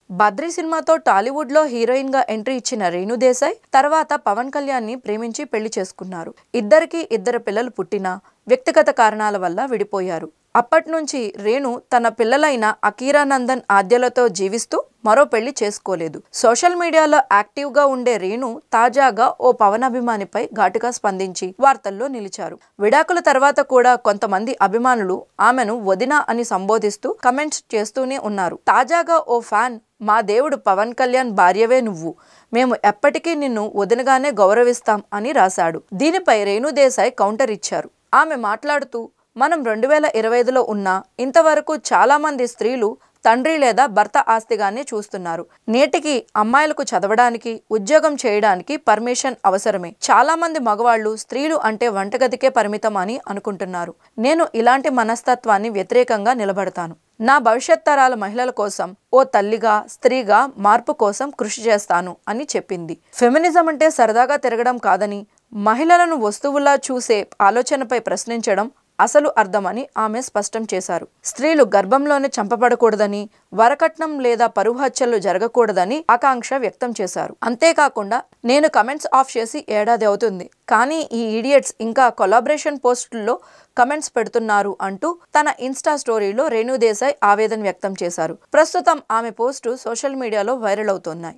బద్రీ సినిమాతో టాలీవుడ్ లో హీరోయిన్ గా ఎంట్రీ ఇచ్చిన రేణు దేశాయ్ తర్వాత పవన్ కళ్యాణ్ ని ప్రేమించి పెళ్లి చేసుకున్నారు. ఇద్దరికి ఇద్దరు పిల్లలు పుట్టినా వ్యక్తిగత కారణాల వల్ల విడిపోయారు. అప్పటి నుంచి రేణు తన పిల్లలైన అకీరా నందన్ ఆద్యలతో జీవిస్తూ మరో పెళ్లి చేసుకోలేదు. సోషల్ మీడియాలో యాక్టివ్ గా ఉండే రేణు తాజాగా ఓ పవన్ అభిమానిపై ఘాటుగా స్పందించి వార్తల్లో నిలిచారు. విడాకుల తర్వాత కూడా కొంతమంది అభిమానులు ఆమెను వదిన అని సంబోధిస్తూ కమెంట్స్ చేస్తూనే ఉన్నారు. తాజాగా ఓ ఫ్యాన్ మా దేవుడు పవన్ కళ్యాణ్ భార్యవే నువ్వు, మేము ఎప్పటికీ నిన్ను వదినగానే గౌరవిస్తాం అని రాశాడు. దీనిపై రేణు దేశాయ్ కౌంటర్ ఇచ్చారు. ఆమె మాట్లాడుతూ మనం 2025లో ఉన్నా ఇంతవరకు చాలా మంది స్త్రీలు తండ్రి లేదా భర్త ఆస్తిగానే చూస్తున్నారు. నేటికి అమ్మాయిలకు చదవడానికి ఉద్యోగం చేయడానికి పర్మిషన్ అవసరమే. చాలా మంది మగవాళ్ళు స్త్రీలు అంటే వంటగదికే పరిమితం అని అనుకుంటున్నారు. నేను ఇలాంటి మనస్తత్వాన్ని వ్యతిరేకంగా నిలబడతాను. నా భవిష్యత్ తరాల మహిళల కోసం ఓ తల్లిగా స్త్రీగా మార్పు కోసం కృషి చేస్తాను అని చెప్పింది. ఫెమినిజం అంటే సరదాగా తిరగడం కాదని, మహిళలను వస్తువులా చూసే ఆలోచనపై ప్రశ్నించడం అసలు అర్థమని ఆమె స్పష్టం చేశారు. స్త్రీలు గర్భంలోనే చంపబడకూడదని, వరకట్నం లేదా పరువు హత్యలు జరగకూడదని ఆకాంక్ష వ్యక్తం చేశారు. అంతేకాకుండా నేను కమెంట్స్ ఆఫ్ చేసి ఏడాది అవుతుంది, కానీ ఈ ఈడియట్స్ ఇంకా కొలాబరేషన్ పోస్టుల్లో కమెంట్స్ పెడుతున్నారు అంటూ తన ఇన్స్టా స్టోరీలో రేణు దేశాయ్ ఆవేదన వ్యక్తం చేశారు. ప్రస్తుతం ఆమె పోస్టు సోషల్ మీడియాలో వైరల్ అవుతున్నాయి.